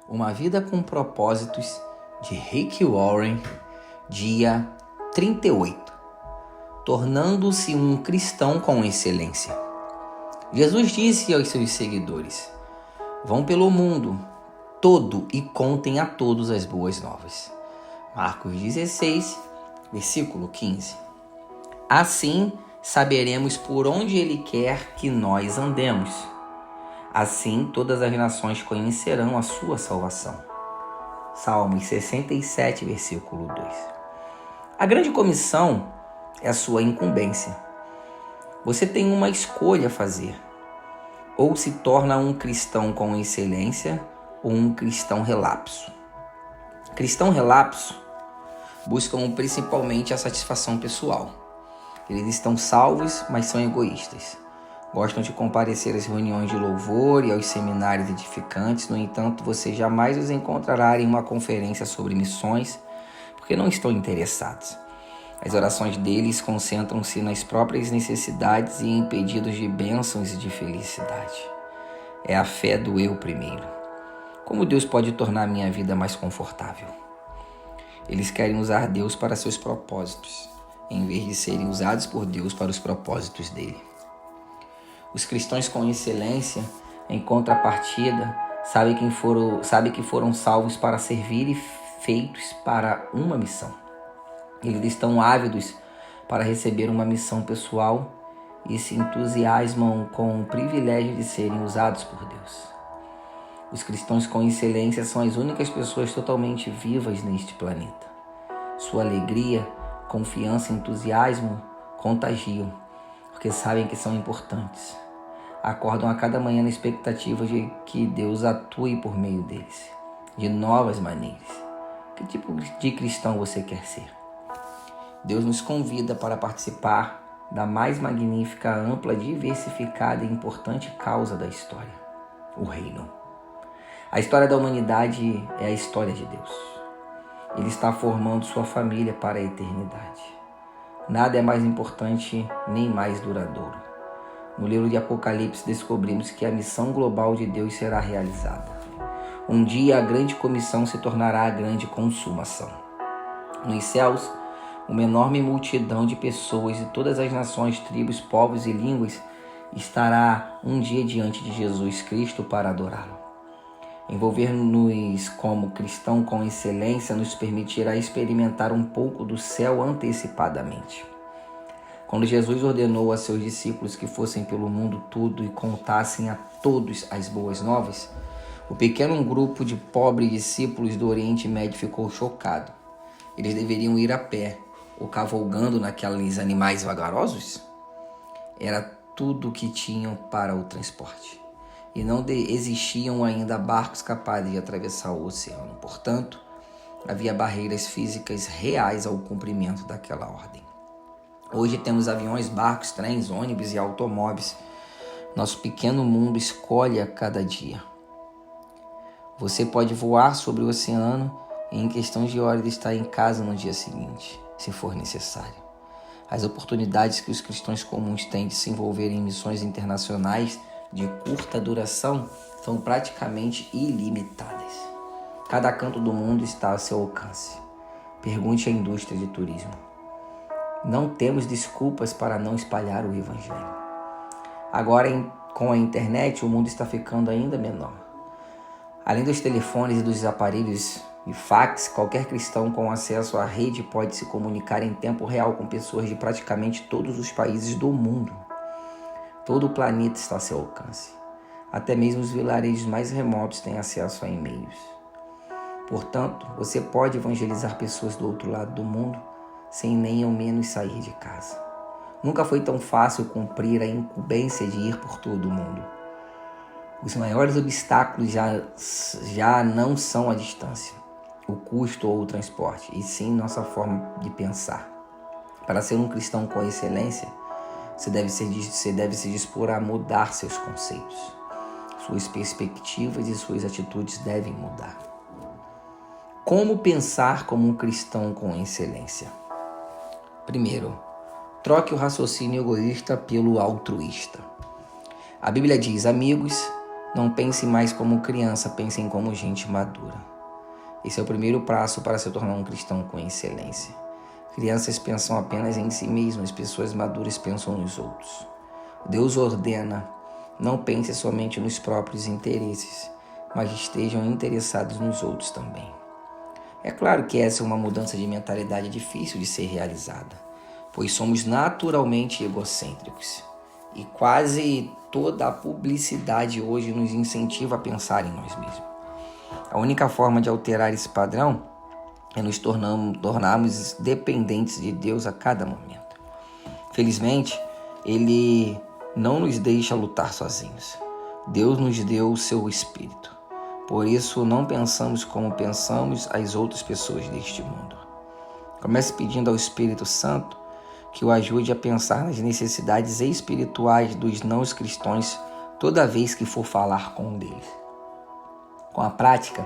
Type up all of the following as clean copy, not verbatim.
Uma Vida com Propósitos, de Rick Warren, dia 38. Tornando-se um cristão com excelência. Jesus disse aos seus seguidores: vão pelo mundo todo e contem a todos as boas novas. Marcos 16, versículo 15. Assim saberemos por onde Ele quer que nós andemos. Assim todas as nações conhecerão a sua salvação. Salmos 67, versículo 2. A grande comissão é a sua incumbência. Você tem uma escolha a fazer. Ou se torna um cristão com excelência ou um cristão relapso. Cristão relapso buscam principalmente a satisfação pessoal. Eles estão salvos, mas são egoístas. Gostam de comparecer às reuniões de louvor e aos seminários edificantes. No entanto, você jamais os encontrará em uma conferência sobre missões, porque não estão interessados. As orações deles concentram-se nas próprias necessidades e em pedidos de bênçãos e de felicidade. É a fé do eu primeiro. Como Deus pode tornar minha vida mais confortável? Eles querem usar Deus para seus propósitos, em vez de serem usados por Deus para os propósitos dele. Os cristãos com excelência, em contrapartida, sabem que foram salvos para servir e feitos para uma missão. Eles estão ávidos para receber uma missão pessoal e se entusiasmam com o privilégio de serem usados por Deus. Os cristãos com excelência são as únicas pessoas totalmente vivas neste planeta. Sua alegria, confiança e entusiasmo contagiam, porque sabem que são importantes. Acordam a cada manhã na expectativa de que Deus atue por meio deles, de novas maneiras. Que tipo de cristão você quer ser? Deus nos convida para participar da mais magnífica, ampla, diversificada e importante causa da história, o reino. A história da humanidade é a história de Deus. Ele está formando sua família para a eternidade. Nada é mais importante nem mais duradouro. No livro de Apocalipse descobrimos que a missão global de Deus será realizada. Um dia a grande comissão se tornará a grande consumação. Nos céus, uma enorme multidão de pessoas de todas as nações, tribos, povos e línguas estará um dia diante de Jesus Cristo para adorá-lo. Envolver-nos como cristão com excelência nos permitirá experimentar um pouco do céu antecipadamente. Quando Jesus ordenou a seus discípulos que fossem pelo mundo todo e contassem a todos as boas novas, o pequeno grupo de pobres discípulos do Oriente Médio ficou chocado. Eles deveriam ir a pé ou cavalgando naqueles animais vagarosos? Era tudo o que tinham para o transporte. E não existiam ainda barcos capazes de atravessar o oceano. Portanto, havia barreiras físicas reais ao cumprimento daquela ordem. Hoje temos aviões, barcos, trens, ônibus e automóveis. Nosso pequeno mundo escolhe a cada dia. Você pode voar sobre o oceano e em questão de horas estar em casa no dia seguinte, se for necessário. As oportunidades que os cristãos comuns têm de se envolver em missões internacionais de curta duração são praticamente ilimitadas. Cada canto do mundo está a seu alcance. Pergunte à indústria de turismo. Não temos desculpas para não espalhar o Evangelho. Agora, com a internet, o mundo está ficando ainda menor. Além dos telefones e dos aparelhos de fax, qualquer cristão com acesso à rede pode se comunicar em tempo real com pessoas de praticamente todos os países do mundo. Todo o planeta está a seu alcance. Até mesmo os vilarejos mais remotos têm acesso a e-mails. Portanto, você pode evangelizar pessoas do outro lado do mundo sem nem ao menos sair de casa. Nunca foi tão fácil cumprir a incumbência de ir por todo o mundo. Os maiores obstáculos já não são a distância, o custo ou o transporte, e sim nossa forma de pensar. Para ser um cristão com excelência, você deve se dispor a mudar seus conceitos. Suas perspectivas e suas atitudes devem mudar. Como pensar como um cristão com excelência? Primeiro, troque o raciocínio egoísta pelo altruísta. A Bíblia diz: amigos, Não pense mais como criança, pensem como gente madura. Esse é o primeiro passo para se tornar um cristão com excelência. Crianças pensam apenas em si mesmas, pessoas maduras pensam nos outros. Deus ordena, não pense somente nos próprios interesses, mas estejam interessados nos outros também. É claro que essa é uma mudança de mentalidade difícil de ser realizada, pois somos naturalmente egocêntricos e quase toda a publicidade hoje nos incentiva a pensar em nós mesmos. A única forma de alterar esse padrão é nos tornarmos dependentes de Deus a cada momento. Felizmente, Ele não nos deixa lutar sozinhos. Deus nos deu o seu Espírito. Por isso, não pensamos como pensamos as outras pessoas deste mundo. Comece pedindo ao Espírito Santo que o ajude a pensar nas necessidades espirituais dos não cristãos toda vez que for falar com um deles. Com a prática,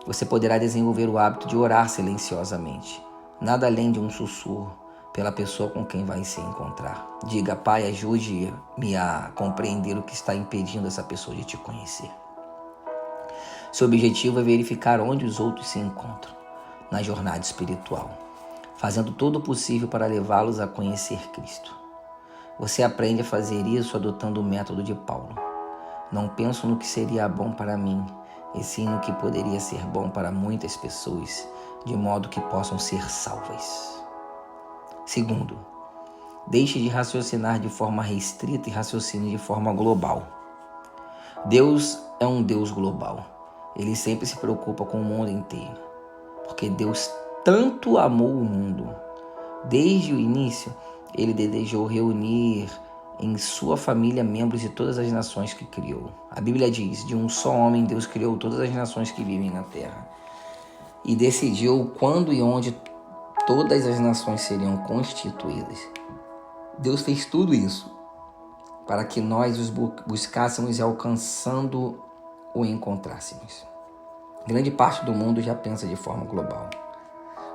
você poderá desenvolver o hábito de orar silenciosamente, nada além de um sussurro, pela pessoa com quem vai se encontrar. Diga: Pai, ajude-me a compreender o que está impedindo essa pessoa de te conhecer. Seu objetivo é verificar onde os outros se encontram na jornada espiritual, fazendo todo o possível para levá-los a conhecer Cristo. Você aprende a fazer isso adotando o método de Paulo. Não penso no que seria bom para mim, e sim no que poderia ser bom para muitas pessoas, de modo que possam ser salvas. Segundo, deixe de raciocinar de forma restrita e raciocine de forma global. Deus é um Deus global. Ele sempre se preocupa com o mundo inteiro, porque Deus tanto amou o mundo. Desde o início, Ele desejou reunir em sua família membros de todas as nações que criou. A Bíblia diz: de um só homem Deus criou todas as nações que vivem na terra e decidiu quando e onde todas as nações seriam constituídas. Deus fez tudo isso para que nós os buscássemos e alcançando o encontrássemos. Grande parte do mundo já pensa de forma global.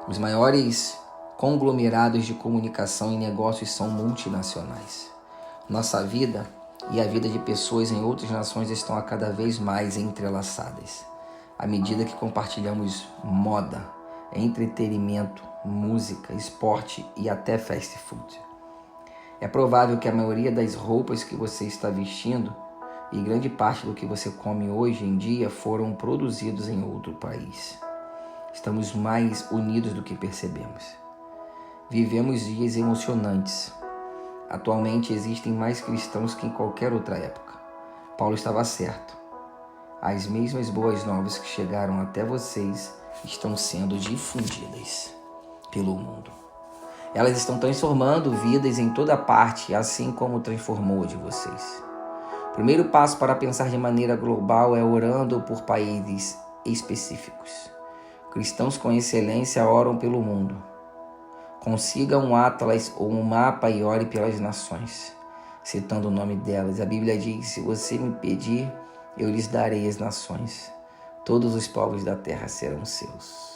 Os maiores conglomerados de comunicação e negócios são multinacionais. Nossa vida e a vida de pessoas em outras nações estão a cada vez mais entrelaçadas, à medida que compartilhamos moda, entretenimento, música, esporte e até fast food. É provável que a maioria das roupas que você está vestindo e grande parte do que você come hoje em dia foram produzidos em outro país. Estamos mais unidos do que percebemos. Vivemos dias emocionantes. Atualmente existem mais cristãos que em qualquer outra época. Paulo estava certo. As mesmas boas novas que chegaram até vocês estão sendo difundidas pelo mundo. Elas estão transformando vidas em toda parte, assim como transformou a de vocês. O primeiro passo para pensar de maneira global é orando por países específicos. Cristãos com excelência oram pelo mundo. Consiga um atlas ou um mapa e ore pelas nações, citando o nome delas. A Bíblia diz: se você me pedir, eu lhes darei as nações. Todos os povos da terra serão seus.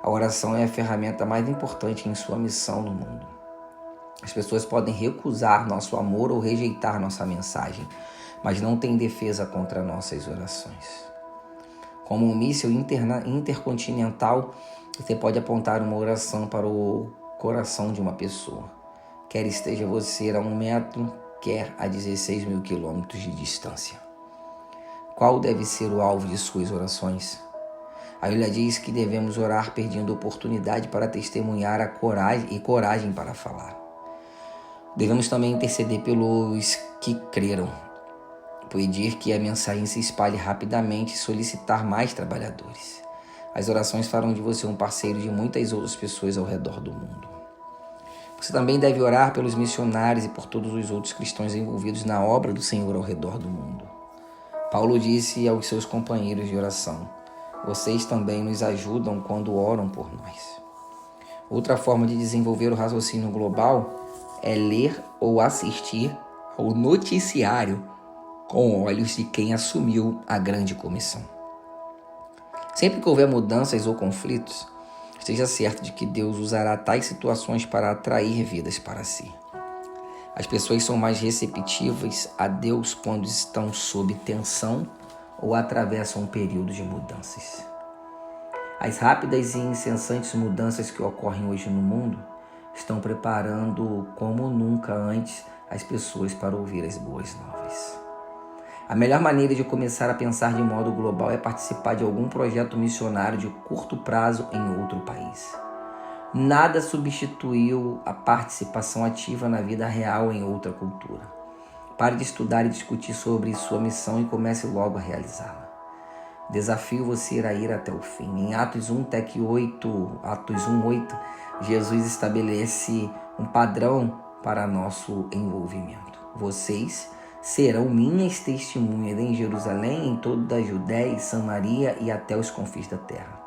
A oração é a ferramenta mais importante em sua missão no mundo. As pessoas podem recusar nosso amor ou rejeitar nossa mensagem, mas não têm defesa contra nossas orações. Como um míssil intercontinental, você pode apontar uma oração para o coração de uma pessoa, quer esteja você a 1 metro, quer a 16 mil quilômetros de distância. Qual deve ser o alvo de suas orações? A Bíblia diz que devemos orar pedindo oportunidade para testemunhar a coragem para falar. Devemos também interceder pelos que creram, pedir que a mensagem se espalhe rapidamente e solicitar mais trabalhadores. As orações farão de você um parceiro de muitas outras pessoas ao redor do mundo. Você também deve orar pelos missionários e por todos os outros cristãos envolvidos na obra do Senhor ao redor do mundo. Paulo disse aos seus companheiros de oração: vocês também nos ajudam quando oram por nós. Outra forma de desenvolver o raciocínio global é ler ou assistir ao noticiário com olhos de quem assumiu a grande comissão. Sempre que houver mudanças ou conflitos, esteja certo de que Deus usará tais situações para atrair vidas para si. As pessoas são mais receptivas a Deus quando estão sob tensão ou atravessam um período de mudanças. As rápidas e incessantes mudanças que ocorrem hoje no mundo estão preparando como nunca antes as pessoas para ouvir as boas novas. A melhor maneira de começar a pensar de modo global é participar de algum projeto missionário de curto prazo em outro país. Nada substituiu a participação ativa na vida real em outra cultura. Pare de estudar e discutir sobre sua missão e comece logo a realizá-la. Desafio você a ir até o fim. Em Atos 1:8, Jesus estabelece um padrão para nosso envolvimento. Vocês serão minhas testemunhas em Jerusalém, em toda a Judéia e Samaria e até os confins da terra.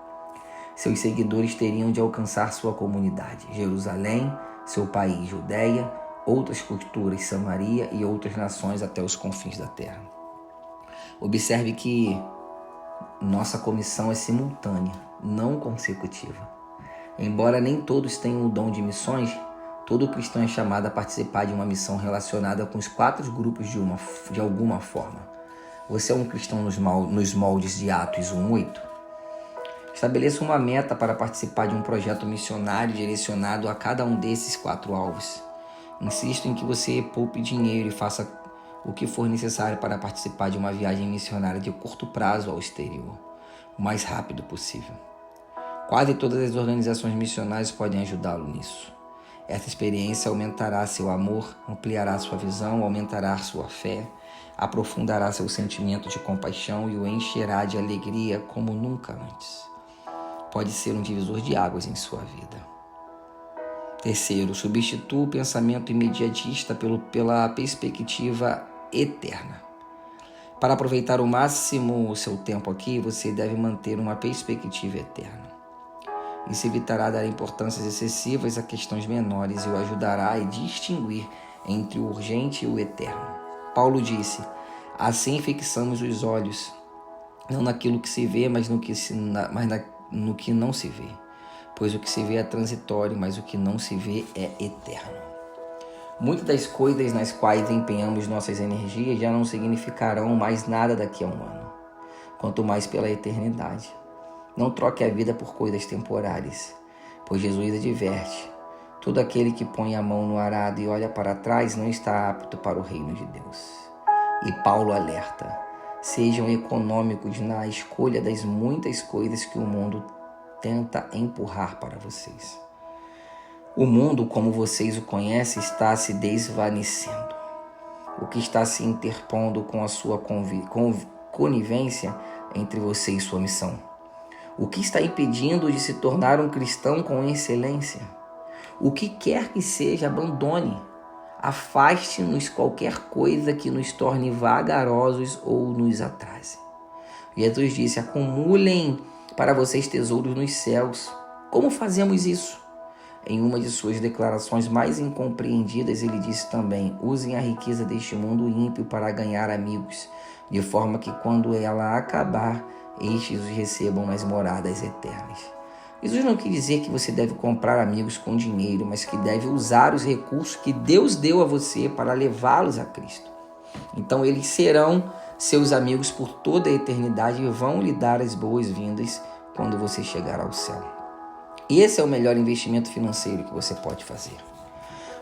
Seus seguidores teriam de alcançar sua comunidade, Jerusalém, seu país, Judéia, outras culturas, Samaria e outras nações até os confins da terra. Observe que nossa comissão é simultânea, não consecutiva. Embora nem todos tenham o dom de missões, todo cristão é chamado a participar de uma missão relacionada com os 4 grupos de alguma forma. Você é um cristão nos moldes de Atos 1:8? Estabeleça uma meta para participar de um projeto missionário direcionado a cada um desses 4 alvos. Insisto em que você poupe dinheiro e faça o que for necessário para participar de uma viagem missionária de curto prazo ao exterior, o mais rápido possível. Quase todas as organizações missionárias podem ajudá-lo nisso. Essa experiência aumentará seu amor, ampliará sua visão, aumentará sua fé, aprofundará seu sentimento de compaixão e o encherá de alegria como nunca antes. Pode ser um divisor de águas em sua vida. Terceiro, substitua o pensamento imediatista pela perspectiva eterna. Para aproveitar ao máximo o seu tempo aqui, você deve manter uma perspectiva eterna. Isso evitará dar importâncias excessivas a questões menores e o ajudará a distinguir entre o urgente e o eterno. Paulo disse: assim fixamos os olhos, não naquilo que se vê, mas no que não se vê. Pois o que se vê é transitório, mas o que não se vê é eterno. Muitas das coisas nas quais empenhamos nossas energias já não significarão mais nada daqui a um ano, quanto mais pela eternidade. Não troque a vida por coisas temporárias, pois Jesus adverte: todo aquele que põe a mão no arado e olha para trás não está apto para o reino de Deus. E Paulo alerta: sejam econômicos na escolha das muitas coisas que o mundo tenta empurrar para vocês. O mundo, como vocês o conhecem, está se desvanecendo. O que está se interpondo com a sua conivência entre você e sua missão? O que está impedindo de se tornar um cristão com excelência? O que quer que seja, abandone. Afaste-nos qualquer coisa que nos torne vagarosos ou nos atrase. Jesus disse: acumulem para vocês tesouros nos céus. Como fazemos isso? Em uma de suas declarações mais incompreendidas, ele disse também: usem a riqueza deste mundo ímpio para ganhar amigos, de forma que quando ela acabar, estes os recebam nas moradas eternas. Jesus não quis dizer que você deve comprar amigos com dinheiro, mas que deve usar os recursos que Deus deu a você para levá-los a Cristo. Então eles serão seus amigos por toda a eternidade e vão lhe dar as boas-vindas quando você chegar ao céu. E esse é o melhor investimento financeiro que você pode fazer.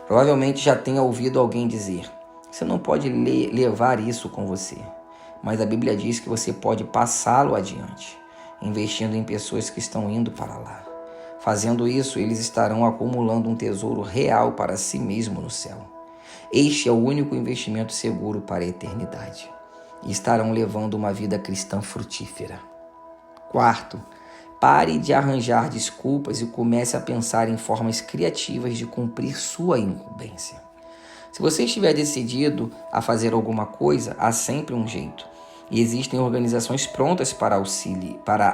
Provavelmente já tenha ouvido alguém dizer: você não pode levar isso com você. Mas a Bíblia diz que você pode passá-lo adiante, investindo em pessoas que estão indo para lá. Fazendo isso, eles estarão acumulando um tesouro real para si mesmo no céu. Este é o único investimento seguro para a eternidade. E estarão levando uma vida cristã frutífera. Quarto, pare de arranjar desculpas e comece a pensar em formas criativas de cumprir sua incumbência. Se você estiver decidido a fazer alguma coisa, há sempre um jeito. E existem organizações prontas para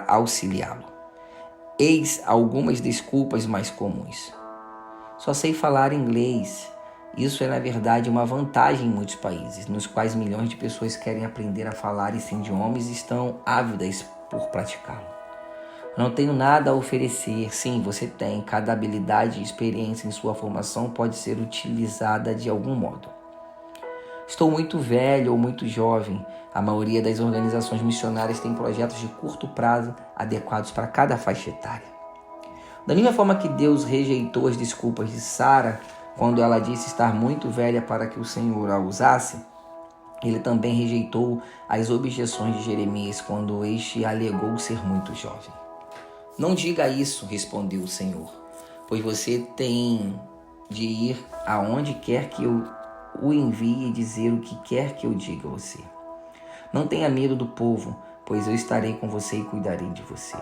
auxiliá-lo. Eis algumas desculpas mais comuns: só sei falar inglês. Isso é, na verdade, uma vantagem em muitos países, nos quais milhões de pessoas querem aprender a falar esse idioma e estão ávidas por praticá-lo. Não tenho nada a oferecer. Sim, você tem. Cada habilidade e experiência em sua formação pode ser utilizada de algum modo. Estou muito velho ou muito jovem. A maioria das organizações missionárias tem projetos de curto prazo adequados para cada faixa etária. Da mesma forma que Deus rejeitou as desculpas de Sara quando ela disse estar muito velha para que o Senhor a usasse, Ele também rejeitou as objeções de Jeremias quando este alegou ser muito jovem. Não diga isso, respondeu o Senhor, pois você tem de ir aonde quer que eu o envie e dizer o que quer que eu diga a você. Não tenha medo do povo, pois eu estarei com você e cuidarei de você.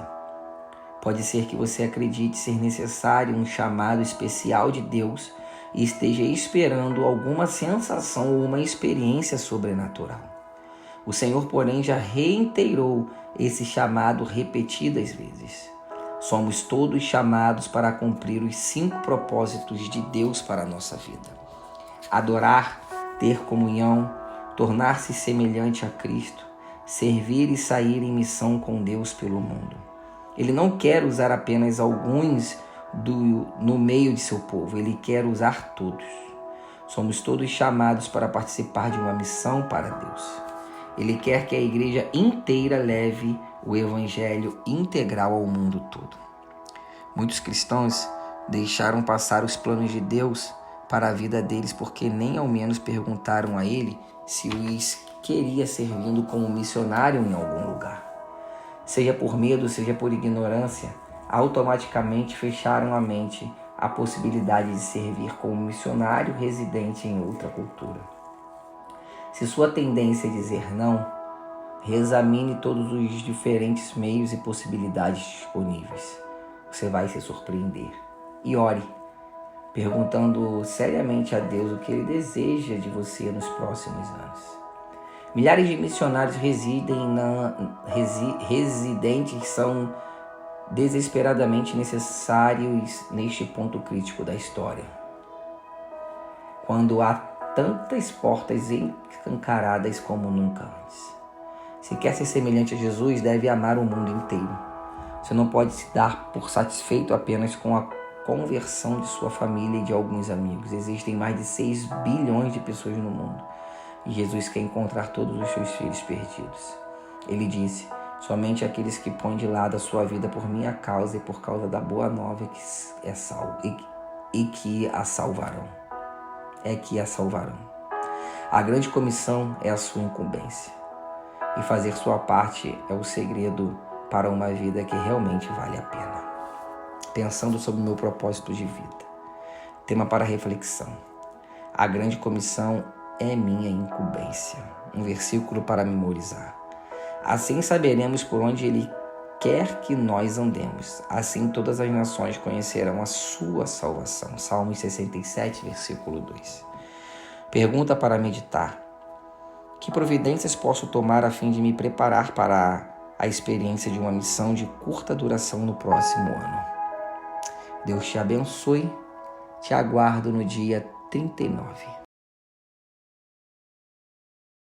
Pode ser que você acredite ser necessário um chamado especial de Deus e esteja esperando alguma sensação ou uma experiência sobrenatural. O Senhor, porém, já reiterou esse chamado repetidas vezes. Somos todos chamados para cumprir os 5 propósitos de Deus para a nossa vida: adorar, ter comunhão, tornar-se semelhante a Cristo, servir e sair em missão com Deus pelo mundo. Ele não quer usar apenas alguns no meio de seu povo, Ele quer usar todos. Somos todos chamados para participar de uma missão para Deus. Ele quer que a igreja inteira leve o evangelho integral ao mundo todo. Muitos cristãos deixaram passar os planos de Deus para a vida deles porque nem ao menos perguntaram a Ele se os queria servindo como missionário em algum lugar. Seja por medo, seja por ignorância, automaticamente fecharam a mente à possibilidade de servir como missionário residente em outra cultura. Se sua tendência é dizer não, reexamine todos os diferentes meios e possibilidades disponíveis. Você vai se surpreender. E ore, perguntando seriamente a Deus o que Ele deseja de você nos próximos anos. Milhares de missionários residentes são desesperadamente necessários neste ponto crítico da história, quando há tantas portas escancaradas como nunca antes. Se quer ser semelhante a Jesus, deve amar o mundo inteiro. Você não pode se dar por satisfeito apenas com a conversão de sua família e de alguns amigos. Existem mais de 6 bilhões de pessoas no mundo e Jesus quer encontrar todos os seus filhos perdidos. Ele disse: somente aqueles que põem de lado a sua vida por minha causa e por causa da boa nova que a salvarão. A grande comissão é a sua incumbência. E fazer sua parte é o segredo para uma vida que realmente vale a pena. Pensando sobre o meu propósito de vida. Tema para reflexão: a grande comissão é minha incumbência. Um versículo para memorizar. Assim saberemos por onde Ele quer que nós andemos. Assim todas as nações conhecerão a sua salvação. Salmos 67, versículo 2. Pergunta para meditar: que providências posso tomar a fim de me preparar para a experiência de uma missão de curta duração no próximo ano? Deus te abençoe. Te aguardo no dia 39.